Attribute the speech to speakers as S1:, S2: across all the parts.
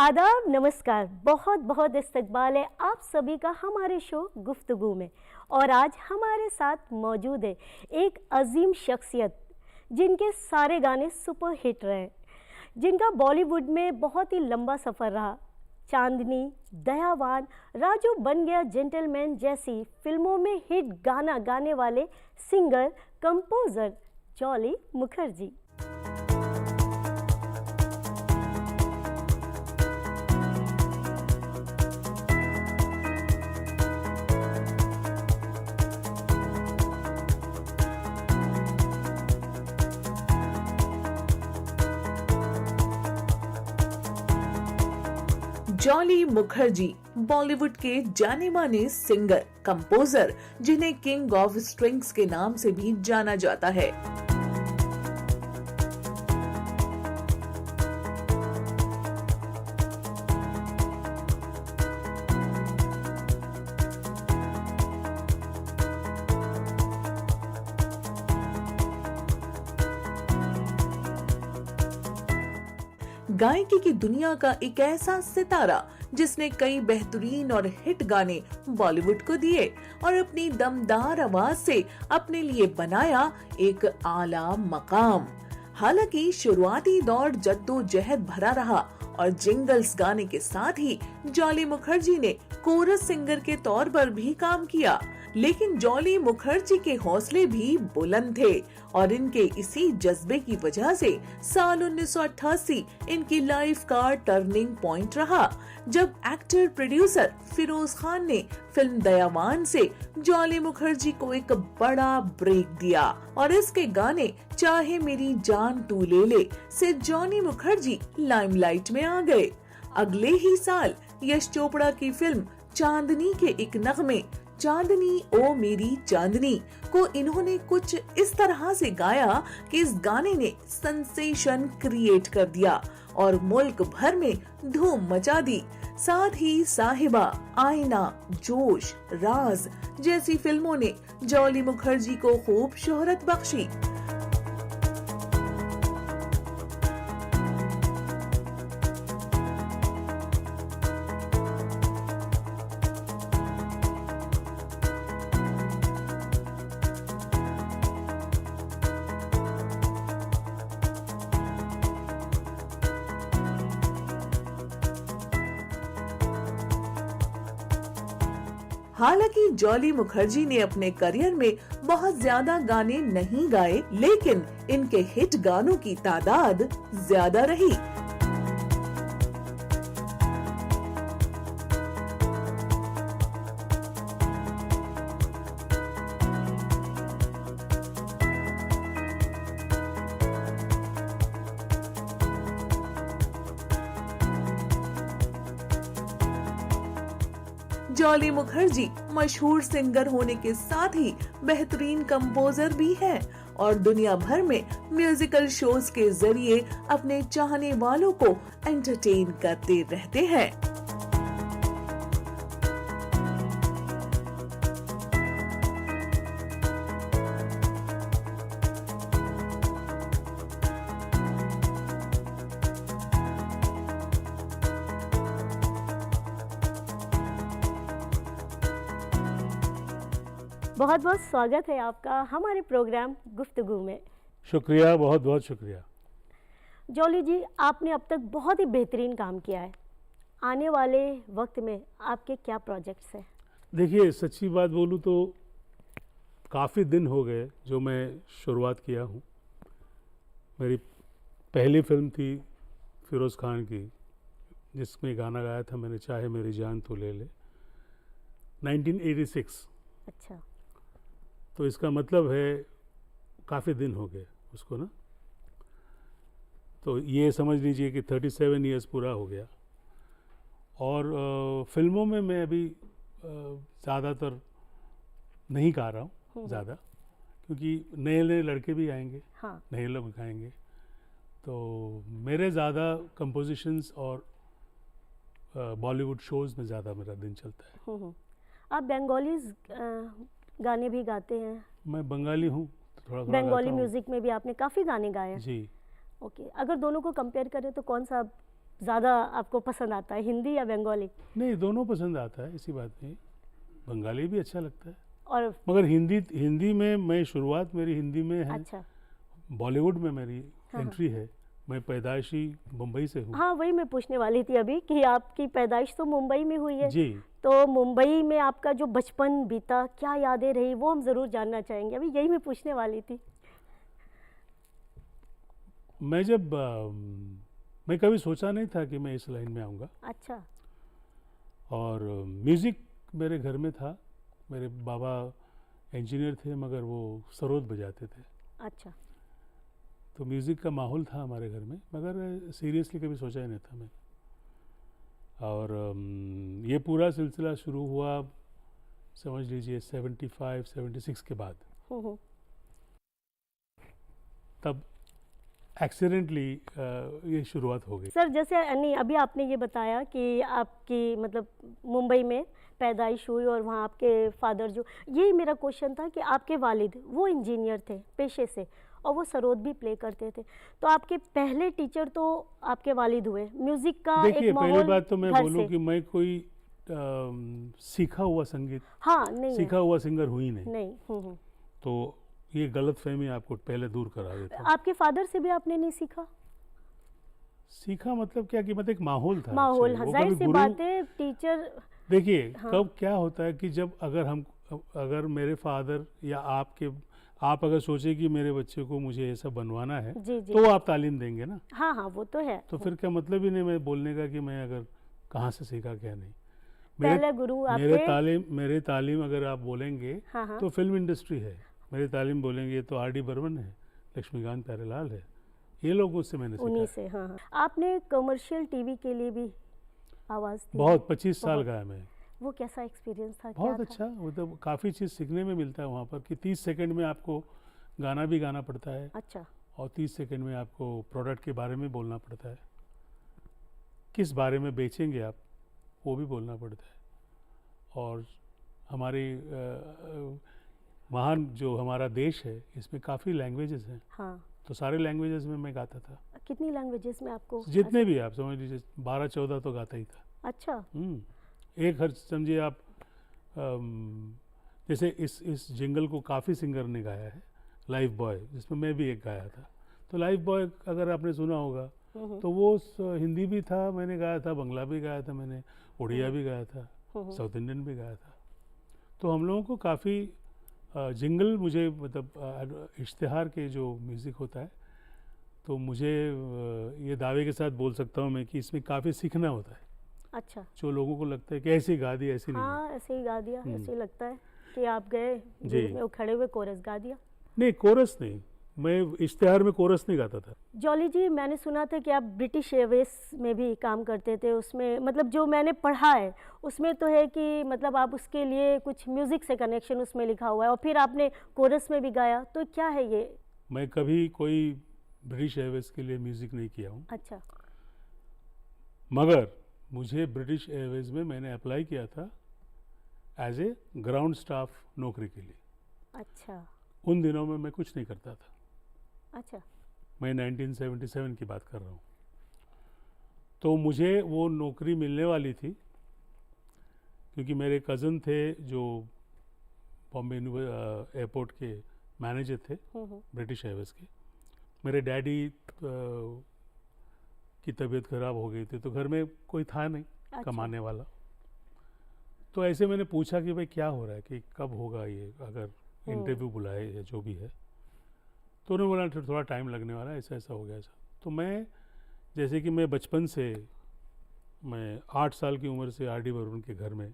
S1: आदाब, नमस्कार। बहुत बहुत इस्तकबाल है आप सभी का हमारे शो गुफ्तगू में। और आज हमारे साथ मौजूद है एक अजीम शख्सियत जिनके सारे गाने सुपर हिट रहे, जिनका बॉलीवुड में बहुत ही लंबा सफ़र रहा। चांदनी, दयावान, राजू बन गया जेंटलमैन जैसी फिल्मों में हिट गाना गाने वाले singer composer jolly Mukherjee.
S2: Jolly Mukherjee Bollywood के जाने माने सिंगर कंपोजर जिन्हें किंग ऑफ स्ट्रिंग्स के नाम से भी जाना जाता है। गायकी की दुनिया का एक ऐसा सितारा जिसने कई बेहतरीन और हिट गाने बॉलीवुड को दिए और अपनी दमदार आवाज से अपने लिए बनाया एक आला मकाम। हालांकि शुरुआती दौर जद्दोजहद भरा रहा और जिंगल्स गाने के साथ ही जॉली मुखर्जी ने कोरस सिंगर के तौर पर भी काम किया, लेकिन जॉली मुखर्जी के हौसले भी बुलंद थे और इनके इसी जज्बे की वजह से साल 1988 इनकी लाइफ का टर्निंग पॉइंट रहा, जब एक्टर प्रोड्यूसर फिरोज खान ने फिल्म दयावान से जॉली मुखर्जी को एक बड़ा ब्रेक दिया और इसके गाने चाहे मेरी जान तू ले ले से जॉली मुखर्जी लाइमलाइट में आ गए। अगले ही साल यश चोपड़ा की फिल्म चांदनी के एक नगमे चांदनी ओ मेरी चांदनी को इन्होंने कुछ इस तरह से गाया कि इस गाने ने सेंसेशन क्रिएट कर दिया और मुल्क भर में धूम मचा दी। साथ ही साहिबा, आईना, जोश, राज जैसी फिल्मों ने जॉली मुखर्जी को खूब शोहरत बख्शी। हालांकि जॉली मुखर्जी ने अपने करियर में बहुत ज्यादा गाने नहीं गाए, लेकिन इनके हिट गानों की तादाद ज्यादा रही। जॉली मुखर्जी मशहूर सिंगर होने के साथ ही बेहतरीन कंपोजर भी हैं और दुनिया भर में म्यूजिकल शोज के जरिए अपने चाहने वालों को एंटरटेन करते रहते हैं।
S1: बहुत बहुत स्वागत है आपका हमारे प्रोग्राम गुफ्तगू में।
S3: शुक्रिया, बहुत बहुत शुक्रिया।
S1: जॉली जी, आपने अब तक बहुत ही बेहतरीन काम किया है। आने वाले वक्त में आपके क्या प्रोजेक्ट्स हैं?
S3: देखिए, सच्ची बात बोलूँ तो काफ़ी दिन हो गए जो मैं शुरुआत किया हूँ। मेरी पहली फिल्म थी फिरोज़ खान की, जिसमें गाना गाया था मैंने, चाहे मेरी जान तू ले ले, 1986।
S1: अच्छा।
S3: तो इसका मतलब है काफ़ी दिन हो गए उसको ना, तो ये समझ लीजिए कि 37 इयर्स पूरा हो गया। और फिल्मों में मैं अभी ज़्यादातर नहीं गा रहा हूँ ज़्यादा, क्योंकि नए नए लड़के भी आएंगे।
S1: हाँ।
S3: नए लोग आएंगे, तो मेरे ज़्यादा कंपोजिशंस और बॉलीवुड शोज़ में ज़्यादा मेरा दिन चलता है।
S1: आप बंगालीज गाने भी गाते हैं?
S3: मैं बंगाली हूँ, थोड़ा थोड़ा
S1: बंगाली म्यूजिक में भी आपने काफ़ी गाने गाए हैं।
S3: जी।
S1: ओके, अगर दोनों को कंपेयर करें तो कौन सा ज़्यादा आपको पसंद आता है, हिंदी या बंगाली?
S3: नहीं, दोनों पसंद आता है, ऐसी बात नहीं। बंगाली भी अच्छा लगता है,
S1: और
S3: मगर हिंदी में मैं शुरुआत मेरी हिंदी में है।
S1: अच्छा,
S3: बॉलीवुड में मेरी
S1: हाँ।
S3: एंट्री है। मैं पैदाइशी मुंबई से हूँ।
S1: हाँ, वही मैं पूछने वाली थी अभी कि आपकी पैदाइश तो मुंबई में हुई है।
S3: जी।
S1: तो मुंबई में आपका जो बचपन बीता, क्या यादें रही, वो हम ज़रूर जानना चाहेंगे। अभी यही मैं पूछने वाली थी।
S3: मैं कभी सोचा नहीं था कि मैं इस लाइन में आऊँगा।
S1: अच्छा।
S3: और म्यूज़िक मेरे घर में था। मेरे बाबा इंजीनियर थे, मगर वो सरोद बजाते थे।
S1: अच्छा।
S3: तो म्यूज़िक का माहौल था हमारे घर में, मगर सीरियसली कभी सोचा ही नहीं था मैं। और ये पूरा सिलसिला शुरू हुआ, समझ लीजिए 75-76 के बाद।
S1: हम्म।
S3: तब एक्सीडेंटली ये शुरुआत हो गई।
S1: सर, जैसे नहीं, अभी आपने ये बताया कि आपकी मतलब मुंबई में पैदाइश हुई और वहाँ आपके फादर जो, यही मेरा क्वेश्चन था कि आपके वालिद वो इंजीनियर थे पेशे से और वो सरोद भी प्ले करते थे, तो आपके पहले टीचर तो आपके वालिद हुए। म्यूजिक का
S3: देखिए,
S1: एक
S3: पहली
S1: माहौल
S3: बात तो मैं
S1: घर
S3: बोलूँ
S1: से।
S3: कि मैं कोई सीखा हुआ संगीत,
S1: हाँ, नहीं
S3: सीखा हुआ सिंगर हुई नहीं।
S1: नहीं।
S3: तो ये गलत फहमी आपको पहले दूर करा देता हूँ।
S1: आपके फादर से भी आपने नहीं सीखा?
S3: सीखा मतलब क्या कि मतलब एक माहौल था।
S1: माहौल,
S3: actually।
S1: हाँ,
S3: वो
S1: जाहिर
S3: कभी
S1: सी
S3: गुरु-
S1: बात है, टीचर।
S3: देखिए,
S1: हाँ।
S3: कब क्या होता है कि जब अगर मेरे फादर या आप अगर सोचे कि मेरे बच्चे को मुझे ऐसा बनवाना है,
S1: जी जी।
S3: तो आप तालीम देंगे ना।
S1: हाँ हाँ, वो तो है।
S3: तो फिर क्या मतलब ही नहीं मैं बोलने का कि मैं अगर कहाँ से सीखा क्या नहीं।
S1: पहले गुरु
S3: मेरे तालीम अगर आप बोलेंगे
S1: हाँ हाँ।
S3: तो फिल्म इंडस्ट्री है। मेरे तालीम बोलेंगे तो आर डी बर्मन है, लक्ष्मीकांत प्यारेलाल है, ये लोग मुझसे मैंने
S1: उन्हीं
S3: सीखा है।
S1: से। हाँ हाँ। आपने कमर्शियल टीवी के लिए भी आवाज़ दी?
S3: बहुत 25 साल
S1: बहुत।
S3: गाया मैं।
S1: वो कैसा एक्सपीरियंस था? क्या
S3: बहुत
S1: था?
S3: अच्छा, मतलब काफ़ी चीज़ सीखने में मिलता है वहाँ पर कि 30 सेकंड में आपको गाना भी गाना पड़ता है
S1: अच्छा।
S3: और 30 सेकंड में आपको प्रोडक्ट के बारे में बोलना पड़ता है, किस बारे में बेचेंगे आप वो भी बोलना पड़ता है। और हमारी महान जो हमारा देश है, इसमें काफ़ी लैंग्वेजेस हैं।
S1: हाँ।
S3: तो सारे लैंग्वेजेस में मैं गाता था।
S1: कितनी लैंग्वेजेस में आपको?
S3: जितने भी आप समझ लीजिए 12-14 तो गाता ही था।
S1: अच्छा।
S3: एक हर समझिए आप, जैसे इस जिंगल को काफ़ी सिंगर ने गाया है, लाइफ बॉय, जिसमें मैं भी एक गाया था। तो लाइफ बॉय अगर आपने सुना होगा तो वो हिंदी भी था, मैंने गाया था, बंगला भी गाया था मैंने, उड़िया भी गाया था, साउथ इंडियन भी गाया था। तो हम लोगों को काफ़ी जिंगल, मुझे मतलब इश्तिहार के जो म्यूज़िक होता है, तो मुझे ये दावे के साथ बोल सकता हूँ मैं कि इसमें काफ़ी सीखना होता है।
S1: अच्छा।
S3: जो लोगों को लगता है कि ऐसे ही गा दिया, ऐसे नहीं है।
S1: हाँ, ऐसे ही गा दिया, ऐसे ही लगता है कि आप गए
S3: जी।
S1: में वो खड़े हुए कोरस गा दिया।
S3: नहीं, कोरस नहीं, मैं इश्तिहार में कोरस नहीं गाता था।
S1: जॉली जी, मैंने सुना था कि आप ब्रिटिश एयरवेज में भी काम करते थे। उसमें मतलब जो मैंने पढ़ा है उसमें तो है कि मतलब आप उसके लिए कुछ म्यूज़िक से कनेक्शन उसमें लिखा हुआ है और फिर आपने कोरस में भी गाया, तो क्या है ये?
S3: मैं कभी कोई ब्रिटिश एयरवेज के लिए म्यूज़िक नहीं किया हूँ।
S1: अच्छा।
S3: मगर मुझे ब्रिटिश एयरवेज में मैंने अप्लाई किया था एज ए ग्राउंड स्टाफ नौकरी के लिए।
S1: अच्छा।
S3: उन दिनों में मैं कुछ नहीं करता था।
S1: अच्छा।
S3: मैं 1977 की बात कर रहा हूँ। तो मुझे वो नौकरी मिलने वाली थी क्योंकि मेरे कज़न थे जो बॉम्बे एयरपोर्ट के मैनेजर थे ब्रिटिश एयरवेज के। मेरे डैडी की तबीयत ख़राब हो गई थी, तो घर में कोई था नहीं
S1: अच्छा।
S3: कमाने वाला। तो ऐसे मैंने पूछा कि भाई क्या हो रहा है, कि कब होगा ये, अगर इंटरव्यू बुलाए या जो भी है। तो उन्होंने बोला थोड़ा टाइम लगने वाला है, ऐसा ऐसा हो गया ऐसा। तो मैं, जैसे कि मैं बचपन से, मैं 8 साल की उम्र से आर डी बर्मन के घर में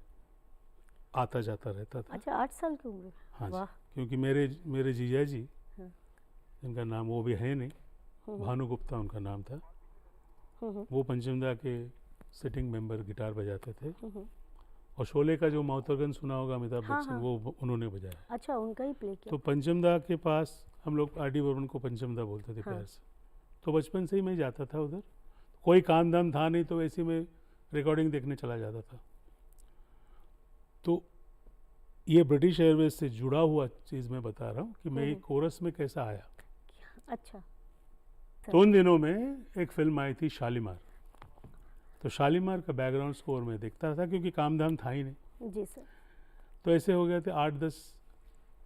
S3: आता जाता रहता था।
S1: अच्छा, 8 साल की उम्र?
S3: हाँ जी,
S1: वाह।
S3: क्योंकि मेरे जीजा जी,
S1: हाँ।
S3: जिनका नाम वो भी है नहीं, भानु गुप्ता उनका नाम था, वो पंचमदा के सिटिंग मेंबर गिटार बजाते थे। और शोले का जो माउथर्गन सुना होगा अमिताभ
S1: हाँ,
S3: बच्चन,
S1: हाँ।
S3: वो उन्होंने बजाया।
S1: अच्छा, उनका ही प्ले किया।
S3: तो पंचमदा के पास हम लोग आर डी बर्मन को पंचमदा बोलते थे प्यार से। तो बचपन से ही मैं जाता था उधर, कोई काम धाम था नहीं, तो वैसे में रिकॉर्डिंग देखने चला जाता था। तो ये ब्रिटिश एयरवेज से जुड़ा हुआ चीज़ मैं बता रहा हूँ कि मैं कोरस में कैसा आया।
S1: अच्छा।
S3: तो उन दिनों में एक फिल्म आई थी शालीमार, तो शालीमार का बैकग्राउंड स्कोर मैं देखता था क्योंकि काम धाम था ही नहीं।
S1: जी सर।
S3: तो ऐसे हो गए थे 8-10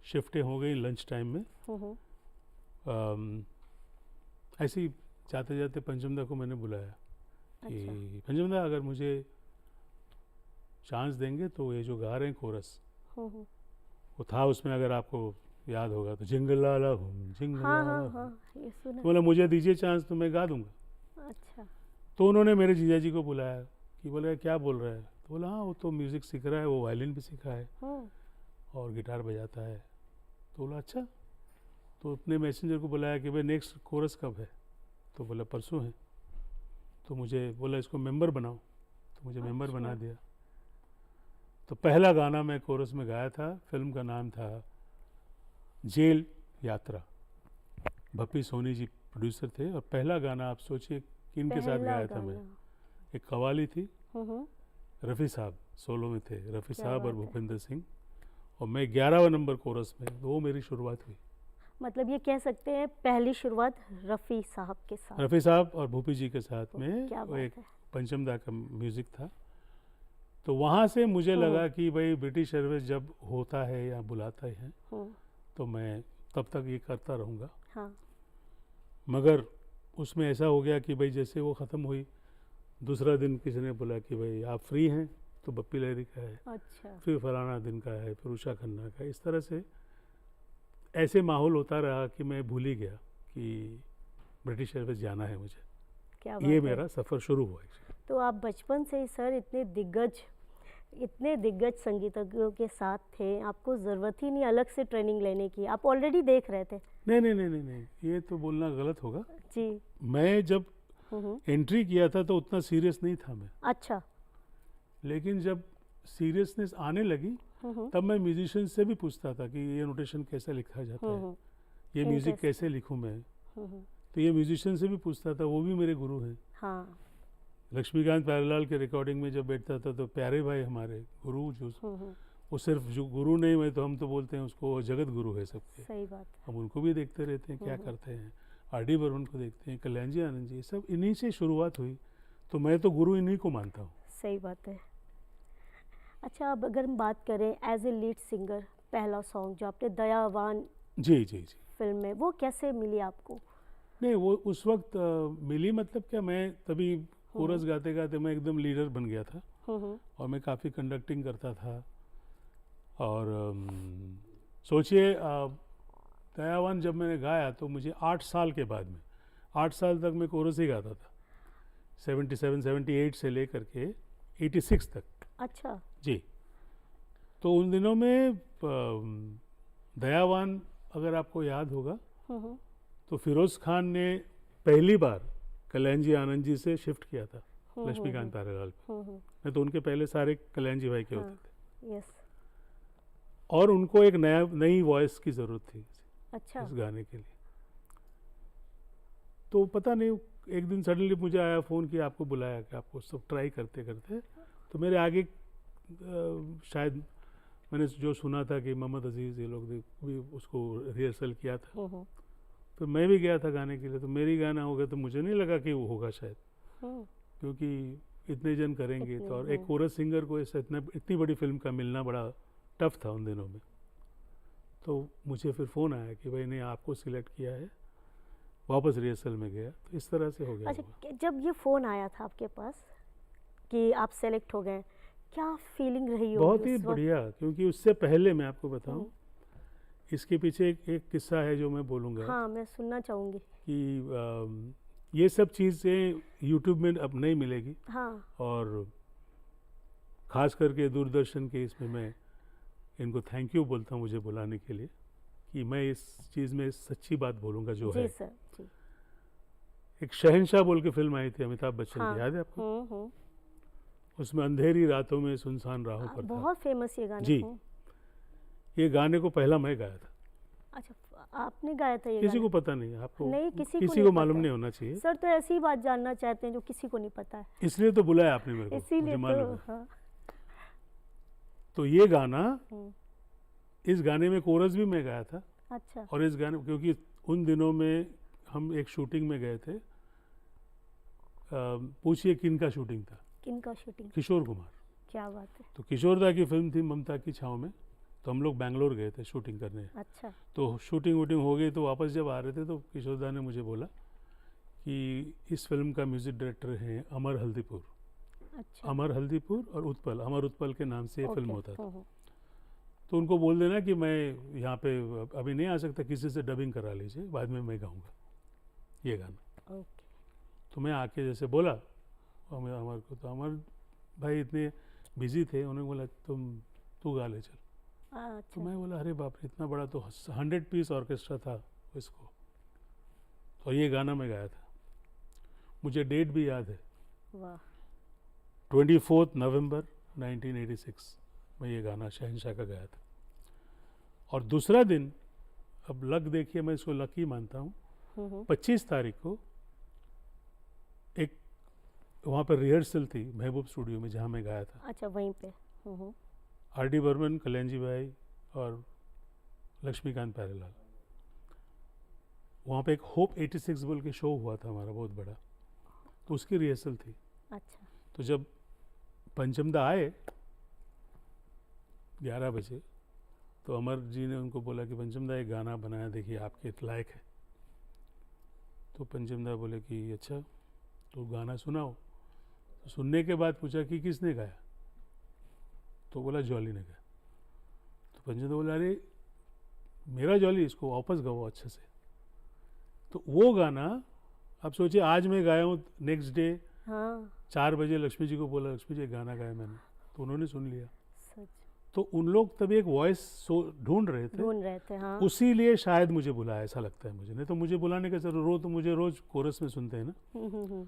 S3: शिफ्टें हो गई लंच टाइम में।
S1: हम्म।
S3: ऐसे ही जाते जाते पंचमदा को मैंने बुलाया कि
S1: अच्छा।
S3: पंचमदा अगर मुझे चांस देंगे तो ये जो गा रहे हैं कोरस
S1: हम्म।
S3: वो था उसमें, अगर आपको याद होगा तो जिंगलाला हुम
S1: हाँ हाँ
S3: जिंगलाला
S1: हाँ,
S3: हुम।
S1: ये सुना।
S3: तो बोला मुझे दीजिए चांस तो मैं गा दूंगा।
S1: अच्छा।
S3: तो उन्होंने मेरे जीजा जी को बुलाया कि बोले क्या बोल रहा है, तो बोला हाँ वो तो म्यूज़िक सीख रहा है, वो वायलिन भी सीखा है और गिटार बजाता है। तो बोला अच्छा। तो अपने मैसेंजर को बुलाया कि भाई नेक्स्ट कोरस कब है, तो बोला परसों है। तो मुझे बोला इसको मेंबर बनाओ, तो मुझे मेंबर
S1: अच्छा।
S3: बना दिया। तो पहला गाना मैं कोरस में गाया था, फिल्म का नाम था जेल यात्रा। भप्पी सोनी जी प्रोड्यूसर थे और पहला गाना आप सोचिए किन के साथ
S1: पहला
S3: गाया था मैं।
S1: गाना।
S3: एक कवाली थी,
S1: हम्म।
S3: रफ़ी साहब सोलो में थे, रफ़ी
S1: क्या
S3: साहब और
S1: बात है।
S3: भूपेंद्र सिंह, और मैं 11वां नंबर कोरस में, वो मेरी शुरुआत हुई।
S1: मतलब ये कह सकते हैं पहली शुरुआत रफ़ी साहब के साथ।
S3: रफ़ी साहब और भूपी जी के साथ में
S1: क्या
S3: वो
S1: बात
S3: एक
S1: है।
S3: पंचमदा का म्यूज़िक था। तो वहाँ से मुझे लगा कि भाई ब्रिटिश एयरवेज जब होता है या बुलाता है तो मैं तब तक ये करता रहूँगा।
S1: हाँ।
S3: मगर उसमें ऐसा हो गया कि भाई जैसे वो ख़त्म हुई, दूसरा दिन किसी ने बोला कि भाई आप फ्री हैं, तो बप्पी लहरी का है,
S1: अच्छा।
S3: फिर फलाना दिन का है, फिर उषा खन्ना का। इस तरह से ऐसे माहौल होता रहा कि मैं भूल ही गया कि ब्रिटिश एयरवेज जाना है मुझे।
S1: क्या बात
S3: ये
S1: है।
S3: मेरा सफ़र शुरू हुआ।
S1: तो आप बचपन से ही सर इतने दिग्गज संगीतज्ञों के साथ थे, आपको ज़रूरत ही नहीं अलग से ट्रेनिंग लेने की, आप ऑलरेडी देख रहे थे।
S3: नहीं नहीं नहीं नहीं नहीं, ये तो बोलना गलत होगा।
S1: जी।
S3: मैं जब एंट्री किया था तो उतना सीरियस नहीं था मैं,
S1: अच्छा।
S3: लेकिन जब सीरियसनेस आने लगी तब मैं म्यूजिशियन से भी पूछता था कि ये नोटेशन कैसे लिखा जाता है, ये म्यूज़िक कैसे लिखूं मैं। तो ये म्यूजिशियन से भी पूछता था, वो भी मेरे गुरु हैं।
S1: हाँ।
S3: लक्ष्मीकांत प्यारेलाल के रिकॉर्डिंग में जब बैठता था तो प्यारे भाई हमारे गुरु जो वो सिर्फ जो गुरु नहीं, मैं तो हम तो बोलते हैं उसको, वो जगत गुरु है सबके।
S1: सही बात है।
S3: हम उनको भी देखते रहते हैं क्या करते हैं, आर.डी. बर्मन को देखते हैं, कल्याण जी आनंद जी, सब इन्हीं से शुरुआत हुई। तो मैं तो गुरु इन्हीं को मानता हूँ।
S1: सही बात है। अच्छा, अब अगर हम बात करें एज ए लीड सिंगर, पहला सॉन्ग जो आपने दयावान
S3: जी जी जी।
S1: फिल्म में, वो कैसे मिली आपको?
S3: नहीं वो उस वक्त मिली, मतलब क्या, मैं तभी कोरस गाते गाते मैं एकदम लीडर बन गया था और मैं काफ़ी कंडक्टिंग करता था। और सोचिए दयावान जब मैंने गाया तो मुझे 8 साल के बाद में, 8 साल तक मैं कोरस ही गाता था, 77-78 से लेकर के 86 तक।
S1: अच्छा।
S3: जी। तो उन दिनों में दयावान अगर आपको याद होगा तो फिरोज़ खान ने पहली बार कल्याण जी आनंद जी से शिफ्ट किया था लक्ष्मीकांत प्यारेलाल पे। नहीं तो उनके पहले सारे कल्याण जी भाई के होते थे।
S1: यस।
S3: और उनको एक नई वॉइस की ज़रूरत थी
S1: अच्छा।
S3: इस गाने के लिए। तो पता नहीं एक दिन सडनली मुझे आया फ़ोन कि आपको बुलाया, कि आपको सब ट्राई करते करते तो मेरे आगे शायद मैंने जो सुना था कि मोहम्मद अजीज़ ये लोग भी उसको रिहर्सल किया था, तो मैं भी गया था गाने के लिए। तो मेरी गाना हो गया तो मुझे नहीं लगा कि वो होगा शायद, क्योंकि इतने जन करेंगे तो, और एक कोरस सिंगर को ऐसा इतनी बड़ी फिल्म का मिलना बड़ा टफ था उन दिनों में। तो मुझे फिर फ़ोन आया कि भाई नहीं आपको सिलेक्ट किया है, वापस रिहर्सल में गया, तो इस तरह से हो गया।
S1: अच्छा, जब ये फ़ोन आया था आपके पास कि आप सेलेक्ट हो गए, क्या फीलिंग रही होगी?
S3: बहुत ही बढ़िया, क्योंकि उससे पहले मैं आपको बताऊं, इसके पीछे एक किस्सा है जो मैं बोलूँगा।
S1: हाँ, मैं सुनना चाहूँगी।
S3: कि ये सब चीज़ें यूट्यूब में अब नहीं मिलेगी।
S1: हाँ।
S3: और ख़ास करके दूरदर्शन के इसमें मैं इनको थैंक यू बोलता हूँ मुझे बुलाने के लिए, कि मैं इस चीज़ में सच्ची बात बोलूँगा जो है।
S1: जी सर, जी।
S3: एक शहंशाह बोल के फिल्म आई थी अमिताभ बच्चन की, याद है आपको? उसमें अंधेरी रातों में सुनसान राहों पर था।
S1: बहुत फेमस ये गाना।
S3: जी। ये गाने को पहला मैं गाया था।
S1: अच्छा, आपने गाया था ये
S3: किसी
S1: गाना?
S3: को पता नहीं, आपको
S1: नहीं,
S3: किसी को मालूम नहीं होना चाहिए
S1: सर। तो ऐसी बात जानना चाहते हैं जो किसी को नहीं पता है,
S3: इसलिए तो बुलाया आपने मेरे को,
S1: इसीलिए
S3: मुझे मालूम है।
S1: हाँ।
S3: तो ये गाना, इस गाने में कोरस भी मैं गाया था।
S1: अच्छा।
S3: और इस गाने, क्योंकि उन दिनों में हम एक शूटिंग में गए थे पूछिए किनका शूटिंग था,
S1: किनका शूटिंग?
S3: किशोर कुमार।
S1: क्या बात है।
S3: तो किशोर दा की फिल्म थी ममता की छाँव में, तो हम लोग बैंगलोर गए थे शूटिंग करने।
S1: अच्छा।
S3: तो शूटिंग वूटिंग हो गई, तो वापस जब आ रहे थे तो किशोर दा ने मुझे बोला कि इस फिल्म का म्यूज़िक डायरेक्टर हैं अमर हल्दीपुर।
S1: अच्छा।
S3: अमर हल्दीपुर और उत्पल, अमर उत्पल के नाम से ये फिल्म
S1: ओके।
S3: होता था। तो उनको बोल देना कि मैं यहाँ पे अभी नहीं आ सकता, किसी से डबिंग करा लीजिए, बाद में मैं गाऊंगा ये गाना।
S1: ओके।
S3: तो मैं आके जैसे बोला अमर को, तो अमर भाई इतने बिजी थे, उन्होंने बोला तू गा ले चल। तो
S1: अच्छा।
S3: मैं बोला अरे बाप रे, इतना बड़ा तो 100 पीस ऑर्केस्ट्रा था इसको, तो ये गाना मैं गाया था। मुझे डेट भी याद है,
S1: वाह।
S3: 24 नवंबर 1986 में ये गाना शहंशाह का गाया था। और दूसरा दिन, अब लक देखिए, मैं इसको लकी मानता हूँ, 25 तारीख को एक वहाँ पर रिहर्सल थी महबूब स्टूडियो में जहाँ मैं गाया था।
S1: अच्छा, वहीं पे।
S3: आर.डी. बर्मन, कल्याण जी भाई और लक्ष्मीकांत प्यारेलाल। वहाँ पे एक होप 86 बोल के शो हुआ था हमारा बहुत बड़ा, तो उसकी रिहर्सल थी।
S1: अच्छा।
S3: तो जब पंचमदा आए 11 बजे, तो अमर जी ने उनको बोला कि पंचमदा एक गाना बनाया, देखिए आपके लायक है। तो पंचमदा बोले कि अच्छा तो गाना सुनाओ। तो सुनने के बाद पूछा कि किसने गाया, तो बोला जॉली ने गाया। तो पंचमदा बोला अरे मेरा जॉली, इसको वापस गाओ अच्छे से। तो वो गाना, अब सोचिए आज मैं गाया हूँ, नेक्स्ट डे
S1: हाँ,
S3: 4 बजे लक्ष्मी जी को बोला, लक्ष्मी जी गाना गाया मैंने, तो उन्होंने सुन लिया।
S1: सच
S3: तो उन लोग तभी एक वॉइस ढूंढ रहे थे,
S1: ढूंढ रहे थे। हाँ।
S3: उसी लिए शायद मुझे बुलाया, ऐसा लगता है मुझे। नहीं तो मुझे बुलाने का जरूरत, तो मुझे रोज कोरस में सुनते हैं ना।
S1: हम्म।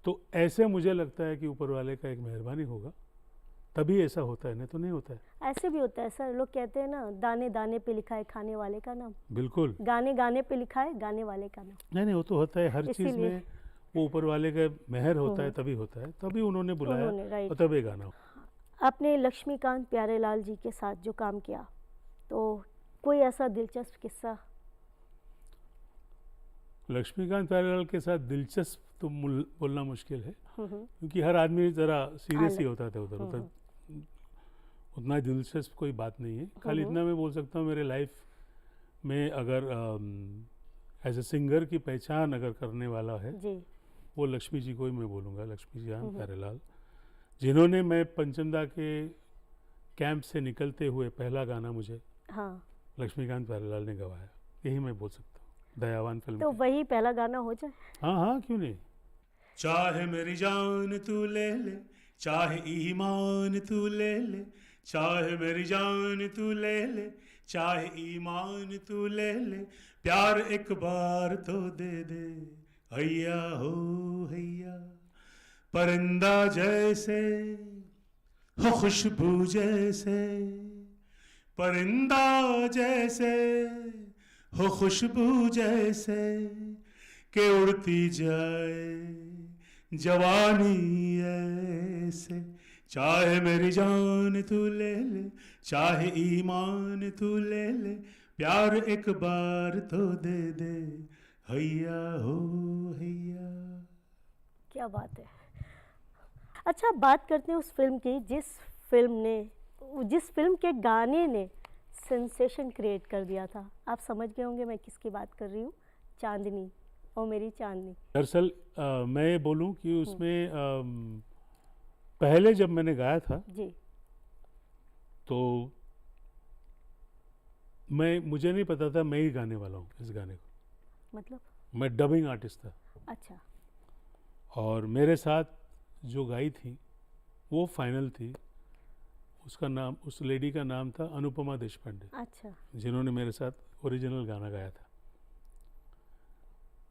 S3: तो ऐसे मुझे लगता है कि ऊपर वाले का एक मेहरबानी होगा, तभी ऐसा होता है, नहीं तो नहीं होता है।
S1: ऐसे भी होता है सर, लोग कहते हैं ना, दाने दाने पे लिखा है खाने वाले का नाम,
S3: बिल्कुल।
S1: गाने गाने पे लिखा है गाने वाले का नाम।
S3: नहीं वो तो होता है, हर चीज़
S1: इसीलिए।
S3: में वो ऊपर वाले का मेहर होता है, तभी होता है, तभी उन्होंने बुलाया
S1: राइट।
S3: और तभी गाना।
S1: आपने लक्ष्मीकांत प्यारेलाल जी के साथ जो काम किया, तो कोई ऐसा दिलचस्प किस्सा?
S3: लक्ष्मीकांत प्यारेलाल के साथ दिलचस्प तो बोलना मुश्किल है, क्योंकि हर आदमी ज़रा सीरियस ही होता था उधर उधर, उतना दिलचस्प कोई बात नहीं है। खाली इतना मैं बोल सकता हूँ, मेरे लाइफ में अगर एज ए सिंगर की पहचान अगर करने वाला है
S1: जी,
S3: वो लक्ष्मी जी को ही मैं बोलूँगा, लक्ष्मी जी प्यारेलाल, जिन्होंने मैं पंचमदा के कैंप से निकलते हुए पहला गाना मुझे
S1: हाँ,
S3: लक्ष्मीकांत प्यारेलाल ने गवाया, यही मैं बोल सकता हूँ, दयावान फिल्म।
S1: तो वही पहला गाना हो जाए।
S3: हाँ क्यों नहीं। चाहे मेरी जान तू ले ले, चाहे ईमान तू ले ले, चाहे मेरी जान तू ले ले, चाहे ईमान तू ले ले, प्यार एक बार तो दे दे, हैया हो हैया। परिंदा जैसे हो खुशबू जैसे, परिंदा जैसे हो खुशबू जैसे, के उड़ती जाए जवानी ऐसे। चाहे मेरी जान तू ले ले, चाहे ईमान तू ले ले, प्यार एक बार तो दे दे, हैया हो हैया।
S1: क्या बात है। अच्छा, बात करते हैं उस फिल्म की जिस फिल्म के गाने ने सेंसेशन क्रिएट कर दिया था। आप समझ गए होंगे मैं किसकी बात कर रही हूँ, चांदनी, ओ मेरी चांदनी।
S3: दरअसल मैं बोलूं कि उसमें पहले जब मैंने गाया था
S1: जी,
S3: तो मुझे नहीं पता था मैं ही गाने वाला हूँ इस गाने को,
S1: मतलब?
S3: मैं डबिंग आर्टिस्ट था।
S1: अच्छा।
S3: और मेरे साथ जो गाई थी वो फाइनल थी, उसका नाम, उस लेडी का नाम था अनुपमा देशपांडे।
S1: अच्छा।
S3: जिन्होंने मेरे साथ ओरिजिनल गाना गाया था।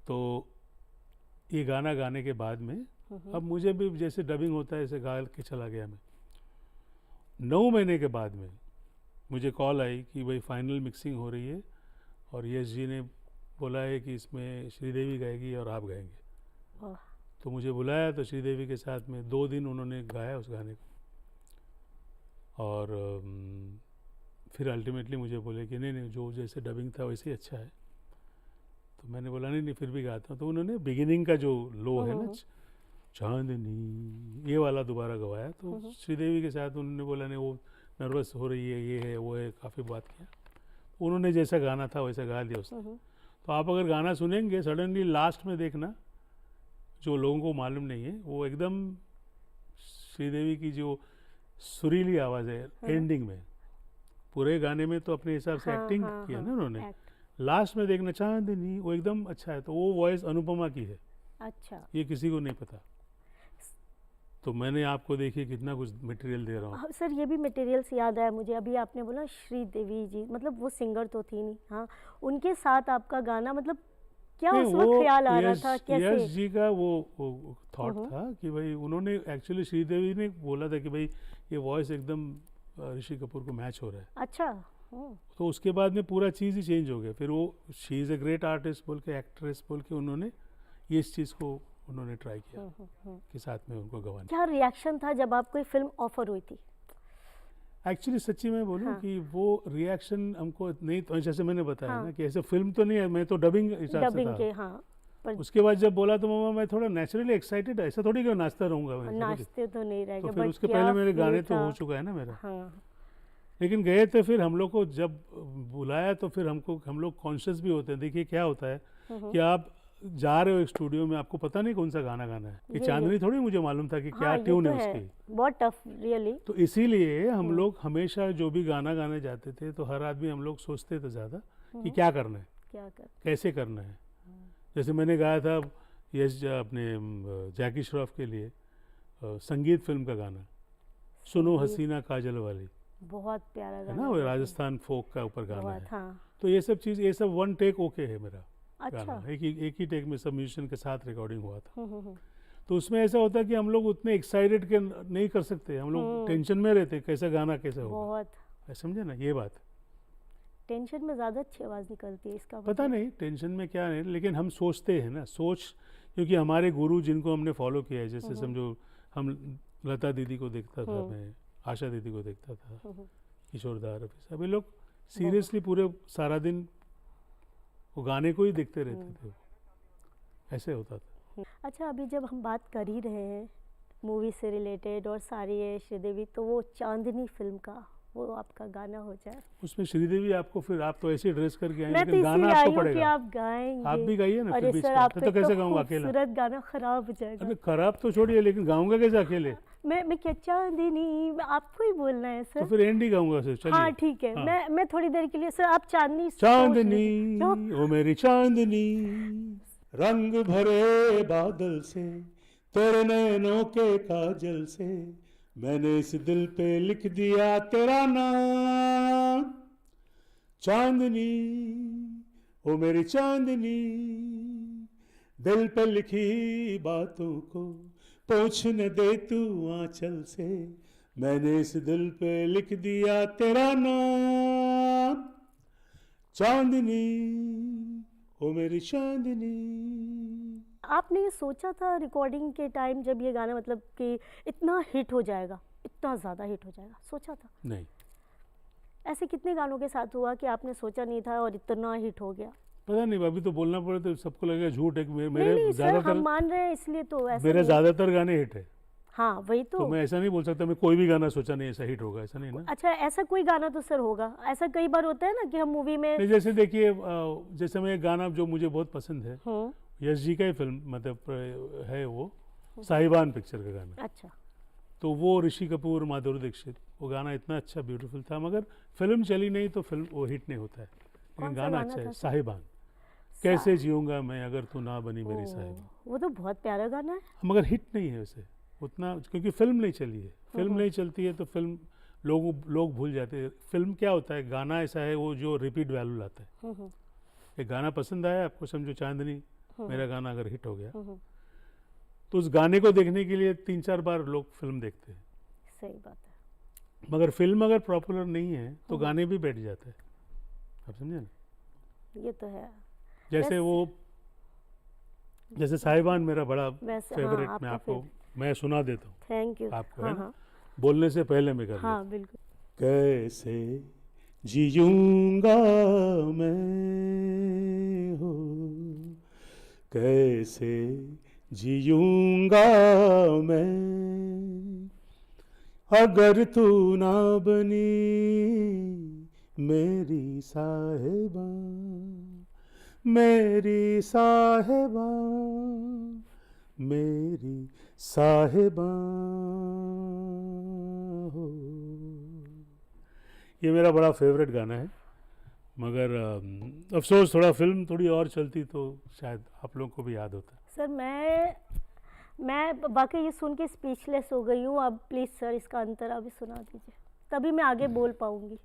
S3: तो ये गाना गाने के बाद में अब मुझे भी जैसे डबिंग होता है ऐसे गा के चला गया मैं। 9 महीने के बाद में मुझे कॉल आई कि भाई फाइनल मिक्सिंग हो रही है और यश जी ने बोला है कि इसमें श्रीदेवी गाएगी और आप गाएंगे। तो मुझे बुलाया, तो श्रीदेवी के साथ में 2 दिन उन्होंने गाया उस गाने को। और फिर अल्टीमेटली मुझे बोले कि नहीं जो जैसे डबिंग था वैसे ही अच्छा है। तो मैंने बोला नहीं फिर भी गाता हूँ। तो उन्होंने बिगिनिंग का जो लो है ना, चांदनी, ये वाला दोबारा गवाया। तो श्रीदेवी के साथ उन्होंने बोला नहीं वो नर्वस हो रही है, ये है वो है, काफ़ी बात किया। उन्होंने जैसा गाना था वैसा गा दिया उसने। तो आप अगर गाना सुनेंगे सडनली लास्ट में देखना, जो लोगों को मालूम नहीं है, वो एकदम श्रीदेवी की जो सुरीली आवाज़ है एंडिंग में, पूरे गाने में तो अपने हिसाब से एक्टिंग किया ना उन्होंने, लास्ट में देखना चांदनी, वो एकदम अच्छा है। तो वो वॉइस अनुपमा की है।
S1: अच्छा,
S3: ये किसी को नहीं पता। तो मैंने आपको देखिए कितना कुछ मटेरियल दे रहा हूँ।
S1: हाँ, सर ये भी मटेरियल्स याद आया मुझे। अभी आपने बोला श्रीदेवी जी, मतलब वो सिंगर तो थी नहीं, हाँ, उनके साथ आपका गाना, मतलब क्या उस वक्त ख्याल आ रहा था, कैसे?
S3: यश जी का वो थॉट था कि भाई उन्होंने एक्चुअली श्रीदेवी ने बोला था कि भाई ये वॉइस एकदम ऋषि कपूर को मैच हो रहा है।
S1: अच्छा।
S3: तो उसके बाद में पूरा चीज़ ही चेंज हो गया। फिर वो she is a great artist बोल के, एक्ट्रेस बोल के उन्होंने ये इस चीज़ को उन्होंने ट्राई किया कि साथ में उनको गवाना।
S1: क्या रिएक्शन था जब आपको फिल्म ऑफर हुई थी?
S3: एक्चुअली सच्ची मैं बोलूँ कि वो रिएक्शन हमको नहीं, तो जैसे मैंने बताया ना कि ऐसे फिल्म तो नहीं है, मैं तो डबिंग हिसाब से था।
S1: के, हाँ, पर
S3: उसके बाद जब बोला तो मम्मा मैं थोड़ा नेचुरली एक्साइटेड, ऐसा थोड़ी कि नाचता रहूँगा मैं,
S1: नाचते तो नहीं रहेगा।
S3: तो फिर उसके पहले मेरे गाने तो हो चुका है ना मेरा। लेकिन गए थे, फिर हम लोग को जब बुलाया तो फिर हम लोग कॉन्शियस भी होते हैं। देखिए क्या होता है कि आप जा रहे हो एक स्टूडियो में, आपको पता नहीं कौन सा गाना गाना है। कि चांदनी थोड़ी मुझे मालूम था कि क्या ट्यून है उसकी।
S1: बहुत टफ रियली।
S3: तो इसीलिए हम लोग हमेशा जो भी गाना गाने जाते थे तो हर आदमी हम लोग सोचते थे ज़्यादा कि क्या करना है, कैसे करना है। जैसे मैंने गाया था यश अपने जैकी श्रॉफ के लिए संगीत फिल्म का गाना, सुनो हसीना काजल वाली,
S1: बहुत प्यारा
S3: है
S1: गाना
S3: ना, वो राजस्थान फोक का ऊपर गाना है।
S1: हाँ।
S3: तो ये सब चीज़, ये सब वन टेक ओके है मेरा।
S1: अच्छा।
S3: गाना एक ही टेक में सब म्यूजिशियन के साथ रिकॉर्डिंग हुआ था। तो उसमें ऐसा होता है कि हम लोग उतने एक्साइटेड के नहीं कर सकते, हम लोग टेंशन में रहते कैसा गाना कैसे होगा।
S1: बहुत
S3: समझे ना ये बात।
S1: टेंशन में ज़्यादा अच्छी आवाज़ निकलती है, इसका
S3: पता नहीं टेंशन में क्या है, लेकिन हम सोचते हैं ना, क्योंकि हमारे गुरु जिनको हमने फॉलो किया है, जैसे समझो हम लता दीदी को देखता था, मैं आशा दीदी को देखता था, किशोरदा, रफी, सभी लोग सीरियसली पूरे सारा दिन वो गाने को ही देखते रहते थे, ऐसे होता था।
S1: अच्छा, अभी जब हम बात कर ही रहे हैं मूवी से रिलेटेड और सारी है श्रीदेवी, तो वो चांदनी फिल्म का वो आपका गाना हो जाए।
S3: उसमें श्रीदेवी आपको, फिर आप तो ऐसे ड्रेस करके आए,
S1: लेकिन गाना आपको पड़ेगा कि आप गाएंगे।
S3: आप भी गाइए ना।
S1: अरे
S3: फिर
S1: सर, आप
S3: तो कैसे गाऊंगा अकेला?
S1: खूबसूरत गाना खराब हो जाएगा।
S3: अरे खराब तो छोड़िए, लेकिन गाऊंगा कैसे अकेले?
S1: मैं क्या चांदनी, आपको ही बोलना है सर।
S3: तो फिर एंड ही गाऊंगा सर, चलिए।
S1: हाँ ठीक है। हाँ। मैं थोड़ी देर के लिए सर, आप चांदनी
S3: ओ मेरी चांदनी, रंग भरे बादल से, तेरे नैनों के काजल से, मैंने इस दिल पे लिख दिया तेरा नाम। चांदनी ओ मेरी चांदनी, दिल पे लिखी बातों को पोंछ न दे तू आंचल से, मैंने इस दिल पे लिख दिया तेरा नाम। चांदनी ओ मेरी चांदनी।
S1: आपने ये सोचा था रिकॉर्डिंग के टाइम जब ये गाना, मतलब कि इतना हिट हो जाएगा, इतना ज़्यादा हिट हो जाएगा, सोचा था?
S3: नहीं।
S1: ऐसे कितने गानों के साथ हुआ कि आपने सोचा नहीं था और इतना हिट हो गया?
S3: पता नहीं, अभी तो बोलना पड़े तो सबको लगेगा झूठ है।
S1: मेरे ज़्यादातर हम मान रहे हैं, इसलिए तो ऐसा
S3: मेरे ज़्यादातर गाने हिट है।
S1: हाँ वही तो
S3: मैं ऐसा नहीं बोल सकता मैं कोई भी गाना सोचा नहीं ऐसा हिट होगा, ऐसा नहीं ना।
S1: अच्छा, ऐसा कोई गाना तो सर होगा, ऐसा कई बार होता है ना कि हम मूवी में
S3: नहीं, जैसे देखिए, जैसे मैं एक गाना जो मुझे बहुत पसंद है, यश जी का ही फिल्म मतलब है, वो साहिबान पिक्चर का गाना।
S1: अच्छा।
S3: तो वो ऋषि कपूर, माधुरी दीक्षित, वो गाना इतना अच्छा ब्यूटीफुल था, मगर फिल्म चली नहीं तो फिल्म वो हिट नहीं होता है। लेकिन गाना अच्छा है, साहिबान। कैसे जीऊंगा मैं अगर तू ना बनी मेरी साहिबा।
S1: वो तो बहुत प्यारा गाना है,
S3: मगर हिट नहीं है वैसे उतना, क्योंकि फिल्म नहीं चली है। फिल्म नहीं चलती है तो फिल्म लोग भूल जाते हैं। फिल्म क्या होता है, गाना ऐसा है वो जो रिपीट वैल्यू लाता है। एक गाना पसंद आया आपको, समझो चांदनी मेरा गाना अगर हिट हो गया, तो उस गाने को देखने के लिए 3-4 बार लोग फिल्म देखते हैं।
S1: सही बात है।
S3: मगर फिल्म अगर पॉपुलर नहीं है तो गाने भी बैठ जाते हैं, आप समझे ना।
S1: ये तो है।
S3: जैसे वो, जैसे साहिबान मेरा बड़ा फेवरेट, मैं आपको मैं सुना देता हूँ।
S1: थैंक यू
S3: आपको, है ना, बोलने से पहले मैं कर
S1: हाँ बिल्कुल।
S3: कैसे जीऊंगा मैं हो, कैसे जीऊंगा मैं अगर तू ना बनी मेरी साहिबा, मेरी साहिबा, मेरी साहिबा हो। ये मेरा बड़ा फेवरेट गाना है, मगर अफसोस थोड़ा फिल्म थोड़ी और चलती तो शायद आप लोगों को भी याद होता।
S1: सर मैं बाकी ये सुन के स्पीचलेस हो गई हूँ। अब प्लीज़ सर इसका अंतरा भी सुना दीजिए, तभी मैं आगे बोल पाऊंगी।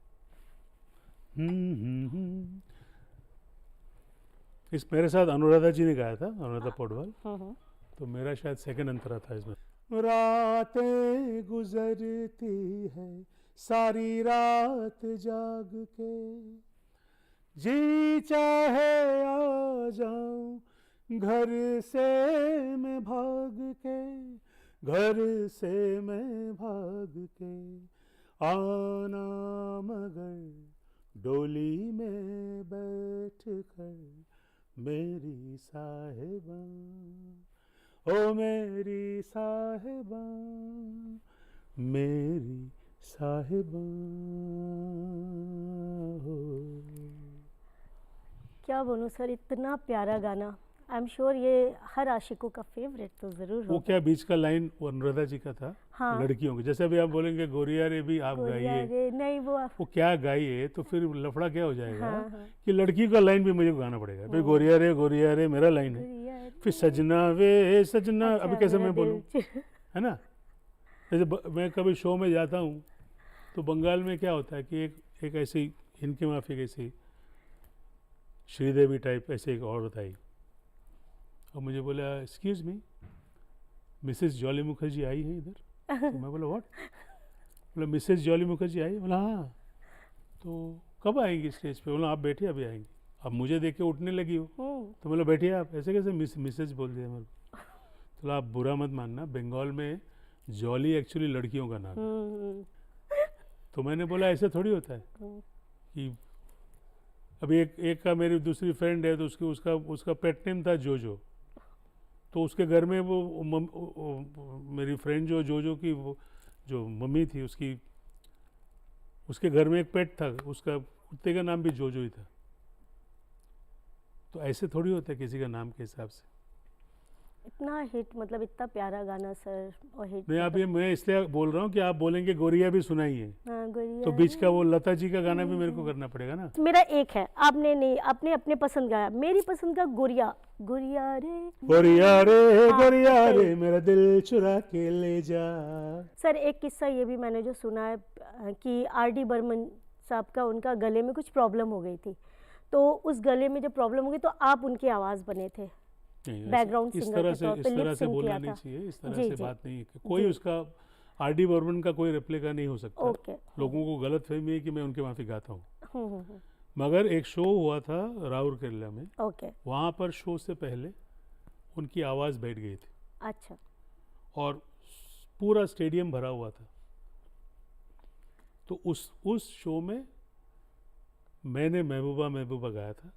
S3: इस मेरे साथ अनुराधा जी ने गाया था, अनुराधा पौडवाल, तो मेरा शायद सेकंड अंतरा था इसमें। रातें गुजरती है सारी रात जाग के, जी चाहे आ जाऊं घर से मैं भाग के, घर से मैं भाग के, आना मगर डोली में बैठ कर मेरी साहिबा, ओ मेरी साहिबा, मेरी साहिबा हो।
S1: क्या बोलूँ सर, इतना प्यारा गाना। आई एम श्योर ये हर आशिकों का फेवरेट तो ज़रूर
S3: वो
S1: होगा।
S3: क्या बीच का लाइन वो अनुराधा जी का था,
S1: हाँ।
S3: लड़कियों के, जैसे अभी आप बोलेंगे गोरिया रे भी आप
S1: गोरिया
S3: गाइए,
S1: रे, नहीं
S3: वो क्या गाइए, तो फिर लफड़ा क्या हो जाएगा।
S1: हाँ।
S3: कि लड़की का लाइन भी मुझे गाना पड़ेगा, भाई गोरिया रे मेरा लाइन है,
S1: गोरिया रे।
S3: फिर सजना वे सजना,
S1: अच्छा,
S3: अभी कैसे
S1: मेरा
S3: मैं बोलूँ,
S1: दिल
S3: है ना। जैसे मैं कभी शो में जाता हूँ तो बंगाल में क्या होता है कि एक ऐसी इनकी माफी ऐसी श्रीदेवी टाइप ऐसे एक औरत आई और मुझे बोला excuse me, Mrs Jolly Mukherjee आई है इधर। तो मैं बोला व्हाट, बोला मिसेस जॉली मुखर्जी आई। बोला हाँ, तो कब आएंगी स्टेज पे। बोला आप बैठिए अभी आएंगी। अब मुझे देख के उठने लगी हो, तो बोला बैठिए आप, ऐसे कैसे मिसेज बोल दिया मेरे को। तो आप बुरा मत मानना, बंगाल में जॉली एक्चुअली लड़कियों का नाम है। तो मैंने बोला ऐसे थोड़ी होता है कि अभी एक का मेरी दूसरी फ्रेंड है तो उसका पेट नेम था जोजो, तो उसके घर में वो मेरी फ्रेंड जो जोजो की वो जो मम्मी थी उसके घर में एक पेट था, उसका कुत्ते का नाम भी जोजो ही था। तो ऐसे थोड़ी होता है किसी का नाम के हिसाब से।
S1: इतना हिट, मतलब इतना प्यारा गाना सर, और हिट।
S3: नहीं आप ये मैं इसलिए बोल रहा हूँ कि आप बोलेंगे गोरिया भी सुनाइए,
S1: हाँ, गोरिया
S3: तो बीच का वो लता जी का गाना भी मेरे को करना पड़ेगा ना।
S1: मेरा एक है, आपने नहीं, आपने अपने पसंद गाया, मेरी पसंद का गोरिया, गोरिया रे,
S3: गोरिया रे
S1: हाँ,
S3: गोरिया
S1: सही।
S3: रे मेरा दिल चुरा के ले जा।
S1: सर एक किस्सा ये भी मैंने जो सुना है कि आर.डी. बर्मन साहब का, उनका गले में कुछ प्रॉब्लम हो गई थी, तो उस गले में जब प्रॉब्लम हो गई तो आप उनकी आवाज़ बने थे बैकग्राउंड
S3: इस
S1: सिंगर
S3: तरह
S1: के
S3: से
S1: तौर पे,
S3: इस तरह
S1: लिप
S3: से
S1: सिंक
S3: बोलना
S1: किया
S3: नहीं
S1: था।
S3: चाहिए, इस तरह
S1: जी,
S3: से
S1: जी।
S3: बात नहीं है। कोई
S1: जी।
S3: उसका आर.डी. बर्मन का कोई रेप्लिका नहीं हो सकता।
S1: ओके।
S3: लोगों को गलत फहमी है कि मैं उनके माफी गाता हूँ,
S1: हम्म।
S3: मगर एक शो हुआ था राउरकेला में,
S1: ओके।
S3: वहाँ पर शो से पहले उनकी आवाज़ बैठ गई थी
S1: अच्छा।
S3: और पूरा स्टेडियम भरा हुआ था। तो उस शो में मैंने महबूबा महबूबा गाया था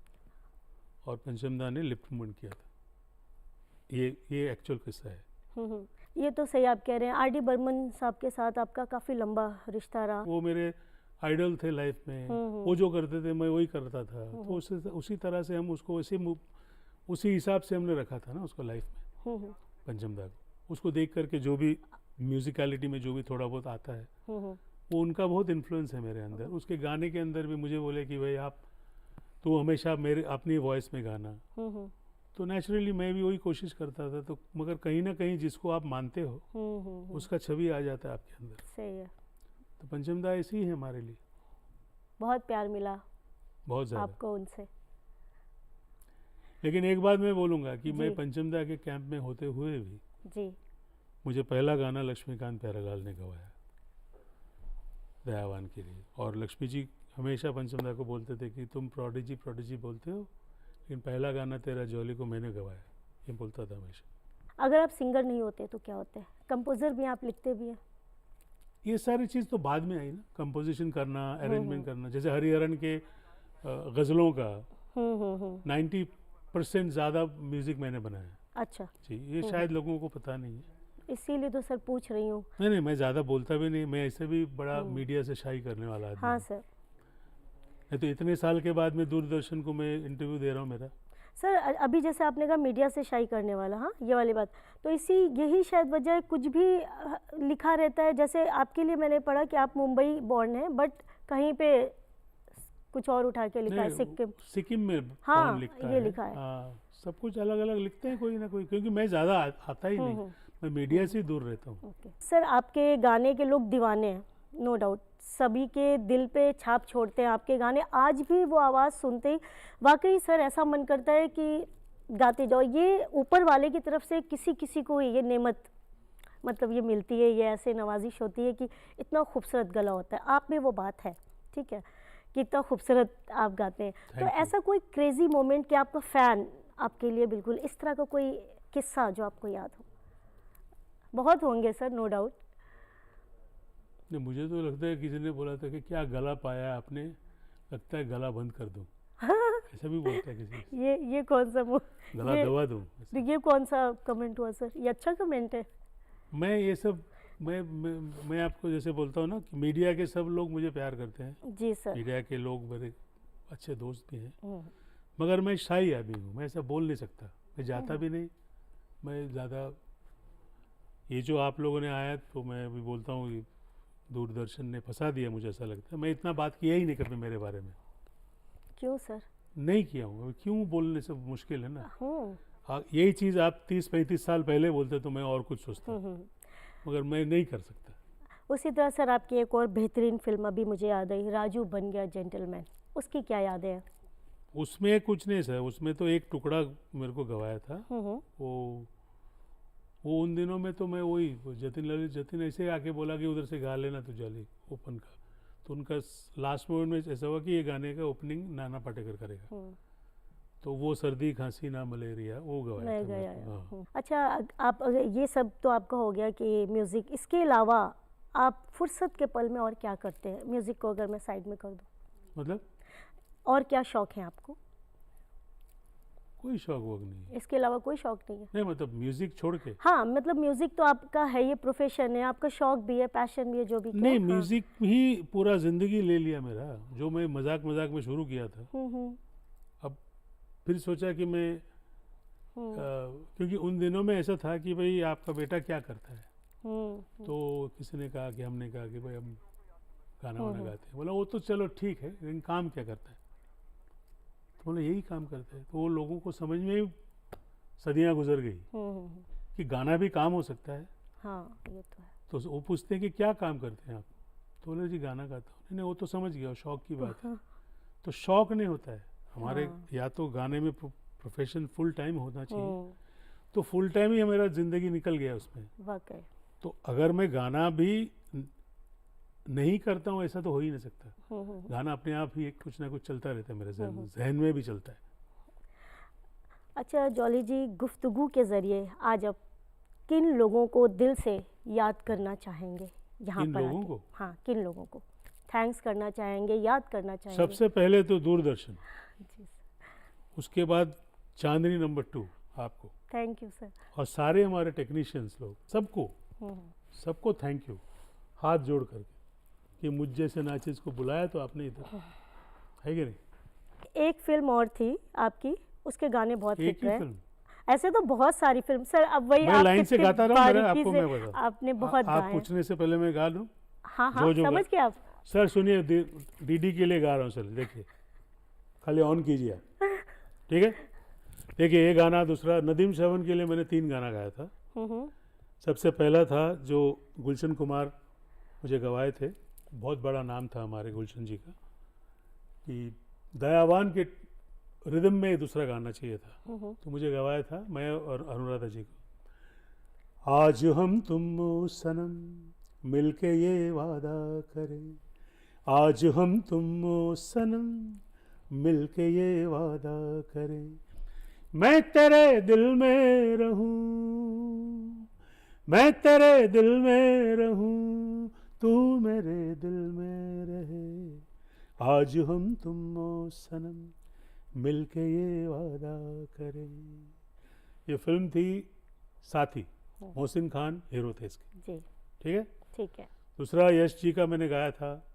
S3: और पंचमदा ने लिप मूवमेंट किया था। ये एक्चुअल किस्सा है।
S1: ये तो सही आप कह रहे हैं। आर.डी. बर्मन साहब के साथ आपका काफ़ी लंबा रिश्ता रहा।
S3: वो मेरे आइडल थे लाइफ में, वो जो करते थे मैं वही करता था, तो उसी तरह से हम उसको उसी हिसाब से हमने रखा था ना उसको लाइफ में, पंचमदा को। उसको देख करके जो भी म्यूजिकलिटी में जो भी थोड़ा बहुत आता है वो उनका बहुत इन्फ्लुएंस है मेरे अंदर। उसके गाने के अंदर भी मुझे बोले कि भाई तू हमेशा मेरे अपनी वॉइस में गाना, तो नेचुरली मैं भी वही कोशिश करता था। तो मगर कहीं ना कहीं जिसको आप मानते हो उसका छवि आ जाता है आपके अंदर।
S1: सही है।
S3: तो पंचमदा ऐसी ही है हमारे लिए।
S1: बहुत प्यार मिला
S3: बहुत ज़्यादा
S1: आपको उनसे।
S3: लेकिन एक बात मैं बोलूँगा कि मैं
S1: जी।
S3: पंचमदा के कैंप में होते हुए भी
S1: जी।
S3: मुझे पहला गाना लक्ष्मीकांत प्यारेलाल ने गवाया दयावान के लिए, और लक्ष्मी जी हमेशा पंचमदा को बोलते थे कि तुम प्रोडिजी प्रोडिजी बोलते हो, लेकिन पहला गाना तेरा जॉली को मैंने गवाया, ये बोलता था हमेशा।
S1: अगर आप सिंगर नहीं होते तो क्या होते? कंपोजर भी, आप लिखते भी हैं।
S3: ये सारी चीज़ तो बाद में आई ना, कंपोजिशन करना, अरेंजमेंट करना। जैसे हरिहरन के गज़लों का 90% ज़्यादा म्यूज़िक मैंने बनाया।
S1: अच्छा,
S3: जी, ये शायद लोगों को पता नहीं है।
S1: इसीलिए तो सर पूछ रही हूँ।
S3: नहीं नहीं, मैं ज़्यादा बोलता भी नहीं, मैं ऐसे भी बड़ा मीडिया से शाई करने वाला आदमी
S1: हाँ
S3: हूँ।
S1: सर।
S3: नहीं तो इतने साल के बाद में दूरदर्शन को मैं इंटरव्यू दे रहा हूँ मेरा।
S1: सर अभी जैसे आपने कहा मीडिया से शाई करने वाला, हाँ ये वाली बात, तो इसी यही शायद वजह है, कुछ भी लिखा रहता है। जैसे आपके लिए मैंने पढ़ा कि आप मुंबई बॉर्न हैं, बट कहीं पे कुछ और उठा के लिखा है,
S3: नहीं,
S1: सिक्किम।
S3: सिक्किम में
S1: हाँ,
S3: कौन लिखता
S1: ये
S3: है?
S1: लिखा है।
S3: हाँ, सब कुछ अलग अलग लिखते हैं कोई ना कोई, क्योंकि मैं ज़्यादा आता ही नहीं, मैं मीडिया से ही दूर रहता हूँ।
S1: ओके सर, आपके गाने के लोग दीवाने हैं, नो डाउट, सभी के दिल पे छाप छोड़ते हैं आपके गाने। आज भी वो आवाज़ सुनते ही वाकई सर ऐसा मन करता है कि गाते जाओ। ये ऊपर वाले की तरफ से किसी किसी को ये नेमत मतलब ये मिलती है, ये ऐसे नवाजिश होती है कि इतना खूबसूरत गला होता है। आप में वो बात है, ठीक है, कि इतना खूबसूरत आप गाते हैं। तो
S3: Thank you.
S1: ऐसा कोई क्रेजी मोमेंट कि आपका फ़ैन आपके लिए बिल्कुल इस तरह का कोई किस्सा जो आपको याद हो? बहुत होंगे सर, नो डाउट।
S3: नहीं, मुझे तो लगता है किसी ने बोला था कि क्या गला पाया आपने, लगता है गला बंद कर दूँ, ऐसा भी बोलता है किसी।
S1: ये कौन सा
S3: गला
S1: ये,
S3: दबा दूँ।
S1: तो ये कौन सा कमेंट हुआ सर? ये अच्छा कमेंट है।
S3: मैं ये सब मैं आपको जैसे बोलता हूँ ना कि मीडिया के सब लोग मुझे प्यार करते हैं,
S1: जी सर।
S3: मीडिया के लोग मेरे अच्छे दोस्त भी हैं, मगर मैं शाही आदमी हूँ, मैं ऐसा बोल नहीं सकता, मैं जाता भी नहीं। मैं ज़्यादा ये जो आप लोगों ने आया तो मैं अभी बोलता हूँ कि दूरदर्शन ने फंसा दिया, मुझे ऐसा लगता है। मैं इतना बात किया ही नहीं कभी मेरे बारे में।
S1: क्यों सर?
S3: नहीं किया हूँ, अभी क्यों बोलने से मुश्किल है ना।
S1: हम्म
S3: यही चीज़ आप 30-35 साल पहले बोलते तो मैं और कुछ सोचता, मगर मैं नहीं कर सकता।
S1: उसी तरह सर आपकी एक और बेहतरीन फिल्म अभी मुझे याद आई, राजू बन गया जेंटलमैन, उसकी क्या यादें हैं?
S3: उसमें कुछ नहीं सर, उसमें तो एक टुकड़ा मेरे को गवाया था। वो उन दिनों में तो मैं वही जतिन ललित जतिन ऐसे आके बोला कि उधर से गा लेना तू जाली ओपन का, तो उनका लास्ट मोमेंट में ऐसा हुआ कि ये गाने का ओपनिंग नाना पाटेकर करेगा, तो वो सर्दी खांसी ना मलेरिया वो गवाया
S1: मैं
S3: था
S1: गया
S3: मेरे को। हाँ।
S1: अच्छा, आप ये सब तो आपका हो गया कि म्यूज़िक, इसके अलावा आप फुर्सत के पल में और क्या करते हैं? म्यूज़िक को अगर मैं साइड में कर दूं,
S3: मतलब
S1: और क्या शौक है आपको?
S3: कोई शौक वोक नहीं है।
S1: इसके अलावा कोई शौक नहीं है?
S3: नहीं, मतलब म्यूजिक छोड़ के
S1: हाँ, मतलब म्यूज़िक तो आपका है, ये प्रोफेशन है, आपका शौक भी है, पैशन भी है, जो भी
S3: नहीं,
S1: कहें। हाँ।
S3: म्यूजिक ही पूरा जिंदगी ले लिया मेरा, जो मैं मजाक मजाक में शुरू किया था। अब फिर सोचा कि मैं क्योंकि उन दिनों में ऐसा था कि भाई आपका बेटा क्या करता है, तो किसी ने कहा कि हमने कहा कि भाई हम गाना वाना गाते हैं। बोला वो तो चलो ठीक है, लेकिन काम क्या करता है? तो बोला यही काम करता है। तो वो लोगों को समझ में ही सदियां गुजर गई कि गाना भी काम हो सकता है।
S1: हाँ, ये तो है।
S3: तो वो पूछते हैं कि क्या काम करते हैं आप, तो बोले जी गाना गाता हूँ। नहीं, वो तो समझ गया, शौक की बात है। तो शौक नहीं होता है हमारे, या तो गाने में प्रोफेशन फुल टाइम होना चाहिए, तो फुल टाइम ही मेरा जिंदगी निकल गया उसमें।
S1: वाकई।
S3: तो अगर मैं गाना भी नहीं करता हूँ ऐसा तो हो ही नहीं सकता। गाना अपने आप ही कुछ ना कुछ चलता रहता है मेरे जहन में भी चलता है।
S1: अच्छा जॉली जी, गुफ्तगू के ज़रिए आज आप किन लोगों को दिल से याद करना चाहेंगे यहाँ
S3: किन
S1: पर
S3: लोगों
S1: आके?
S3: को?
S1: हाँ, किन लोगों को थैंक्स करना चाहेंगे, याद करना चाहेंगे?
S3: सबसे पहले तो दूरदर्शन,
S1: जी सर।
S3: उसके बाद चांदनी नंबर 2 आपको,
S1: थैंक यू सर।
S3: और सारे हमारे टेक्नीशियंस लोग, सबको थैंक यू, हाथ जोड़ करके, कि मुझ जैसे नाचिज को बुलाया तो आपने इधर, है कि नहीं?
S1: एक फिल्म और थी आपकी, उसके गाने बहुत
S3: एक
S1: हिट
S3: ही
S1: रहे।
S3: फिल्म?
S1: ऐसे तो बहुत सारी फिल्म सर, अब वही
S3: मैं
S1: आप
S3: लाइन से
S1: कितने
S3: गाता रहूं, मेरा
S1: बारीकी
S3: आपको
S1: से
S3: मैं बता,
S1: आपने बहुत
S3: आप
S1: गाए।
S3: पूछने से पहले मैं गा लूं।
S1: हाँ हाँ,
S3: जो
S1: समझ गए आप।
S3: सर सुनिए, डीडी के लिए गा रहा हूँ सर, देखिए खाली ऑन कीजिए आप, ठीक है? देखिए ये गाना, दूसरा नदीम श्रवण के लिए मैंने 3 गाना गाया था। सबसे पहला था जो गुलशन कुमार मुझे गवाए थे, बहुत बड़ा नाम था हमारे गुलशन जी का, कि दयावान के रिदम में दूसरा गाना चाहिए था, तो मुझे गवाया था मैं और अनुराधा जी को। आज हम तुम सनम मिलके ये वादा करें, आज हम तुम सनम मिलके ये वादा करें, मैं तेरे दिल में रहूं, मैं तेरे दिल में रहूं, तू मेरे दिल में रहे, आज हम तुम सनम मिलके ये वादा करें। ये फिल्म थी साथी, मोहसिन खान हीरो थे इसके,
S1: जी
S3: ठीक है।
S1: ठीक है।
S3: दूसरा यश जी का मैंने गाया था,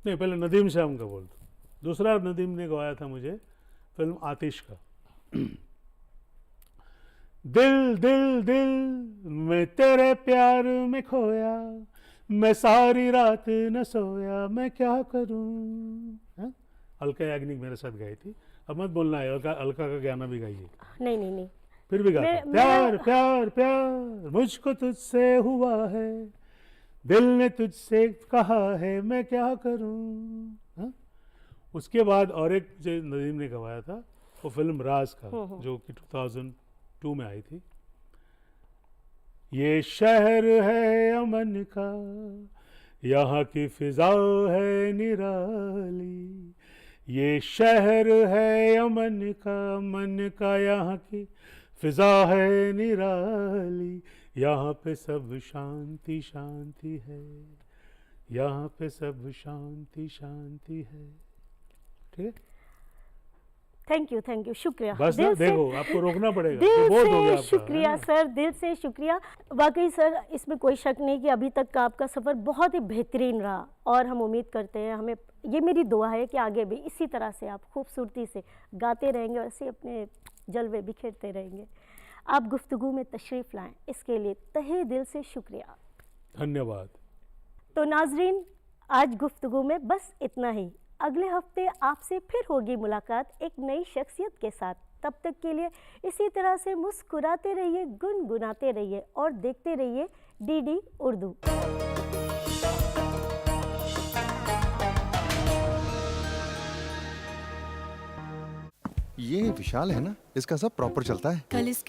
S3: नहीं पहले नदीम श्याम का बोल दो। दूसरा नदीम ने गवाया था मुझे फिल्म आतिश का। दिल दिल दिल मैं तेरे प्यार में खोया, मैं सारी रात न सोया, मैं क्या करूं। अलका याग्निक मेरे साथ गाई थी। अब मत बोलना है, अलका का गाना भी गाइए।
S1: नहीं नहीं नहीं,
S3: फिर भी गाता हूं। प्यार प्यार प्यार मुझको तुझसे हुआ है, दिल ने तुझसे कहा है, मैं क्या करूं। उसके बाद और एक जो नदीम ने गवाया था वो फिल्म राज का, जो कि 2002 में आई थी। ये शहर है अमन का, यहाँ की फिजा है निराली। ये शहर है अमन का, मन का यहाँ की फिजा है निराली। यहाँ पे सब शांति शांति है, यहाँ पे सब शांति शांति है। ठीक है,
S1: थैंक यू, शुक्रिया।
S3: बस ना,
S1: दिल से-
S3: देखो आपको रोकना पड़ेगा,
S1: दिल
S3: तो बहुत हो गया
S1: से
S3: आपका,
S1: शुक्रिया
S3: है ना?
S1: सर, दिल से शुक्रिया। वाकई सर, इसमें कोई शक नहीं कि अभी तक का आपका सफ़र बहुत ही बेहतरीन रहा, और हम उम्मीद करते हैं, हमें ये मेरी दुआ है कि आगे भी इसी तरह से आप खूबसूरती से गाते रहेंगे और ऐसे अपने जलवे बिखेरते रहेंगे। आप गुफ्तगू में तशरीफ़ लाएं, इसके लिए तहे दिल से शुक्रिया।
S3: धन्यवाद।
S1: तो नाजरीन, आज गुफ्तगू में बस इतना ही। अगले हफ्ते आपसे फिर होगी मुलाकात एक नई शख्सियत के साथ। तब तक के लिए इसी तरह से मुस्कुराते रहिए, गुनगुनाते रहिए और देखते रहिए डीडी उर्दू।
S4: ये विशाल है ना, इसका सब प्रॉपर चलता है।
S5: कल इसके